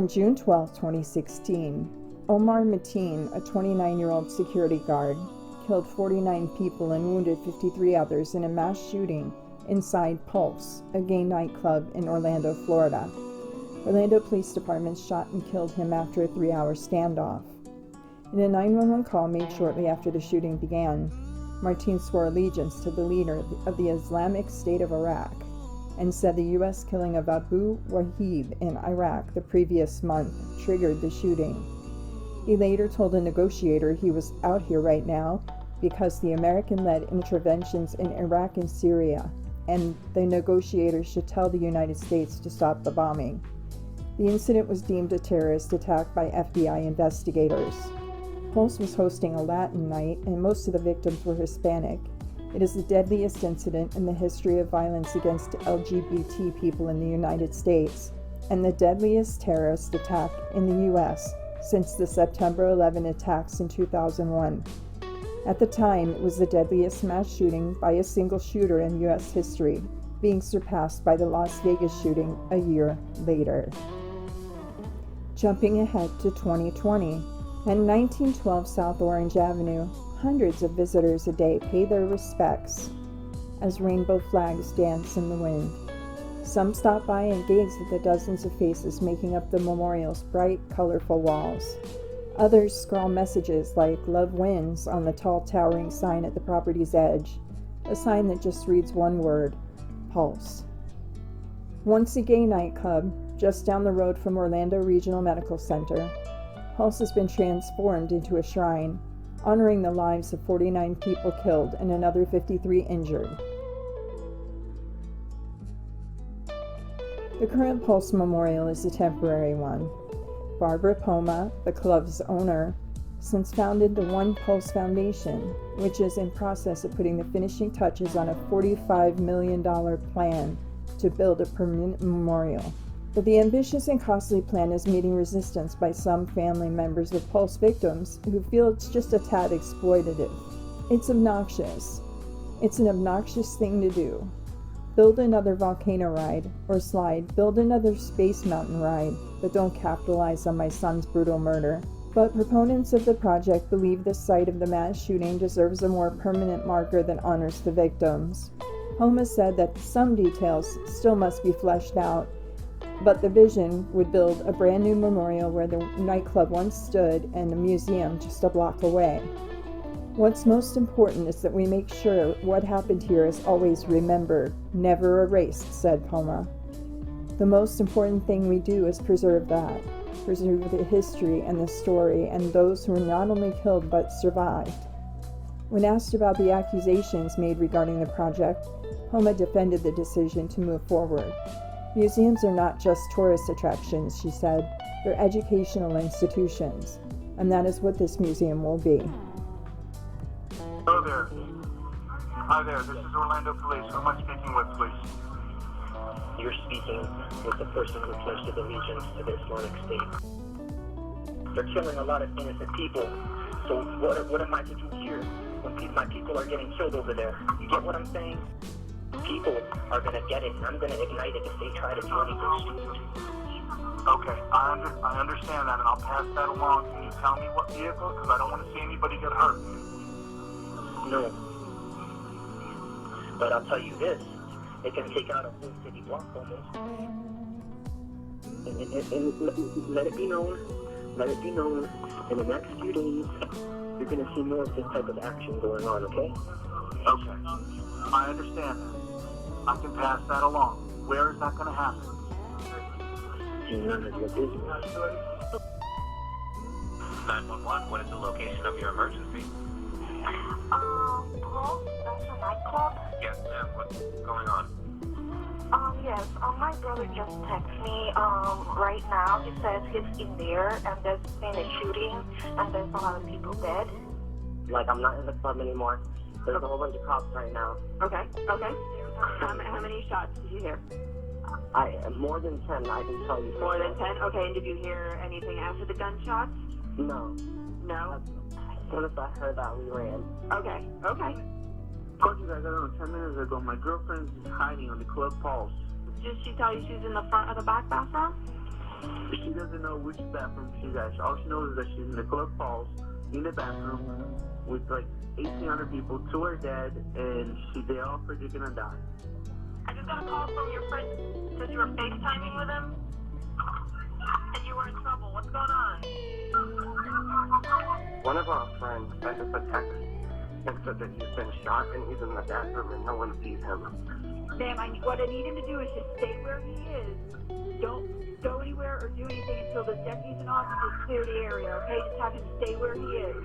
On June 12, 2016, Omar Mateen, a 29-year-old security guard, killed 49 people and wounded 53 others in a mass shooting inside Pulse, a gay nightclub in Orlando, Florida. Orlando Police Department shot and killed him after a 3-hour standoff. In a 911 call made shortly after the shooting began, Mateen swore allegiance to the leader of the Islamic State of Iraq and said the U.S. killing of Abu Wahib in Iraq the previous month triggered the shooting. He later told a negotiator he was out here right now because the American-led interventions in Iraq and Syria, and the negotiators should tell the United States to stop the bombing. The incident was deemed a terrorist attack by FBI investigators. Pulse was hosting a Latin night, and most of the victims were Hispanic. It is the deadliest incident in the history of violence against LGBT people in the United States, and the deadliest terrorist attack in the U.S. since the September 11 attacks in 2001. At the time, it was the deadliest mass shooting by a single shooter in U.S. history, being surpassed by the Las Vegas shooting a year later. Jumping ahead to 2020, at 1912 South Orange Avenue, hundreds of visitors a day pay their respects as rainbow flags dance in the wind. Some stop by and gaze at the dozens of faces making up the memorial's bright, colorful walls. Others scrawl messages like "Love Wins" on the tall, towering sign at the property's edge, a sign that just reads one word: Pulse. Once a gay nightclub, just down the road from Orlando Regional Medical Center, Pulse has been transformed into a shrine, honoring the lives of 49 people killed and another 53 injured. The current Pulse Memorial is a temporary one. Barbara Poma, the club's owner, since founded the One Pulse Foundation, which is in process of putting the finishing touches on a $45 million plan to build a permanent memorial. But the ambitious and costly plan is meeting resistance by some family members of Pulse victims who feel it's just a tad exploitative. It's obnoxious. It's an obnoxious thing to do. Build another volcano ride or slide, build another space mountain ride, but don't capitalize on my son's brutal murder. But proponents of the project believe the site of the mass shooting deserves a more permanent marker that honors the victims. Homa said that some details still must be fleshed out, but the vision would build a brand new memorial where the nightclub once stood and a museum just a block away. What's most important is that we make sure what happened here is always remembered, never erased, said Poma. The most important thing we do is preserve that, preserve the history and the story and those who were not only killed but survived. When asked about the accusations made regarding the project, Poma defended the decision to move forward. Museums are not just tourist attractions, she said. They're educational institutions, and that is what this museum will be. Hello there. Hi there, this is Orlando Police. Who am I speaking with, please? You're speaking with the person who pledged allegiance to the Islamic State. They're killing a lot of innocent people. So what am I to do here when my people are getting killed over there? You get what I'm saying? People are going to get it, and I'm going to ignite it if they try to do anything stupid. Okay, I understand that, and I'll pass that along. Can you tell me what vehicle? Because I don't want to see anybody get hurt. No. But I'll tell you this, it can take out a whole city block almost. And let it be known, in the next few days, you're going to see more of this type of action going on, okay? Okay, I understand that. I can pass that along. Where is that going to happen? None of your business. 911, what is the location of your emergency? Hello? That's a nightclub? Yes, ma'am. What's going on? Yes. My brother just texted me, right now. He says he's in there, and there's been a shooting, and there's a lot of people dead. Like, I'm not in the club anymore. There's a whole bunch of cops right now. Okay. How many shots did you hear? More than 10, I can tell you. More than 10? Okay, and did you hear anything after the gunshots? No. No? As soon as I heard that, we ran. Okay. I told you guys, I don't know, 10 minutes ago, my girlfriend's hiding on the club Pulse. Did she tell you she's in the front or the back bathroom? She doesn't know which bathroom she's at. All she knows is that she's in the club halls, in the bathroom, with like 1,800 people, to her dad, and they all are gonna die. I just got a call from your friend. Says you were FaceTiming with him, and you were in trouble. What's going on? One of our friends sent us a text and said that he's been shot and he's in the bathroom and no one sees him. Ma'am, what I need him to do is just stay where he is. Don't go anywhere or do anything until the deputies and officers clear the area, okay? Just have him stay where he is.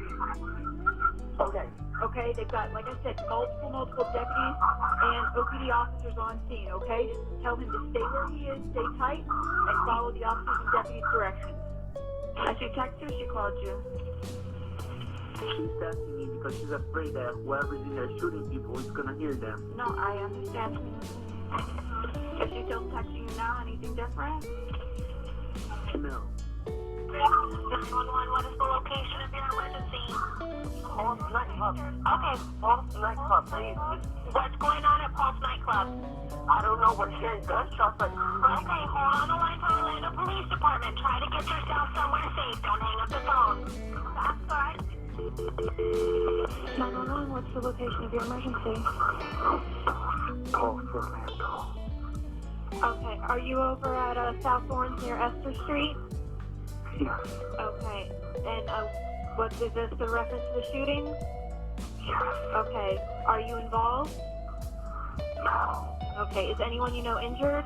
Okay. Okay, they've got, like I said, multiple deputies and OPD officers on scene, okay? Just tell him to stay where he is, stay tight, and follow the officers and deputies' directions. Did she text you or she called you? She's texting me because she's afraid that whoever's in there shooting people is gonna hear them. No, I understand. Is she still texting you now? Anything different? No. 911, what is the location of your emergency? Pulse nightclub. Okay. Pulse nightclub, please. What's going on at Pulse nightclub? I don't know, we're hearing gunshots like crazy. Okay, hold on the line for Orlando Police Department. Try to get yourself somewhere safe. Don't hang up the phone. That's good. 911, what's the location of your emergency? Pulse Orlando. Okay, are you over at South Orange near Esther Street? Yes. Okay, and what is this, the reference to the shooting? Yes. Okay, are you involved? No. Okay, is anyone you know injured?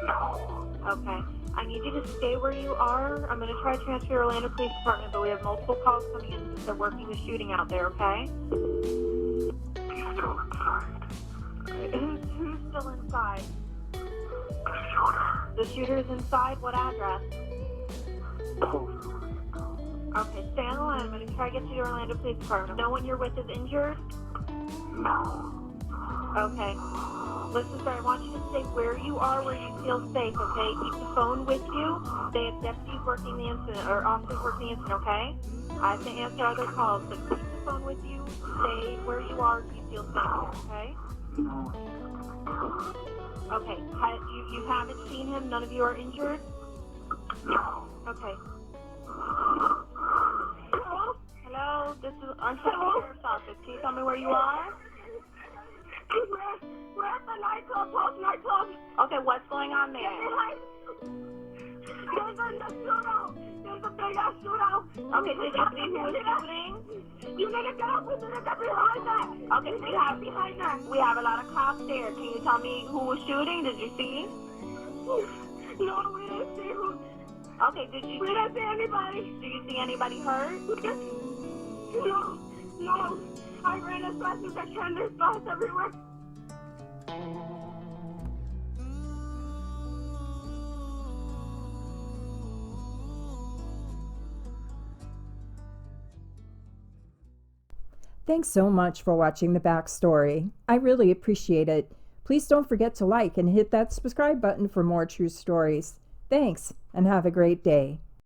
No. Okay, I need you to stay where you are. I'm going to try to transfer your Orlando Police Department, but we have multiple calls coming in since they're working the shooting out there, okay? He's still inside. Who's still inside? The shooter. The shooter's inside? What address? Pulse Orlando. Okay, stay on the line. I'm going to try to get you to Orlando Police Department. No one you're with is injured? No. Okay. Listen, sir, I want you to stay where you are, where you feel safe, okay? Keep the phone with you. They have deputies working the incident, or officers working the incident, okay? I have to answer other calls, but keep the phone with you. Stay where you are, if you feel safe, okay? No. Okay. You haven't seen him? None of you are injured? No. Okay. Hello? Hello? This is Ontario Sheriff's Office. Can you tell me where you are? We're at the nightclub, Pulse nightclub. Okay, what's going on there? There's a shootout. There's a big ass shootout. Okay, did you see who was shooting? You need to get up. We need to get behind that. Okay, behind that. we have a lot of cops there. Can you tell me who was shooting? Did you see? No, we didn't see who. Okay, We didn't see anybody. do you see anybody hurt? No. I ran as fast as I can. There's spots everywhere. Thanks so much for watching the backstory. I really appreciate it. Please don't forget to like and hit that subscribe button for more true stories. Thanks, and have a great day.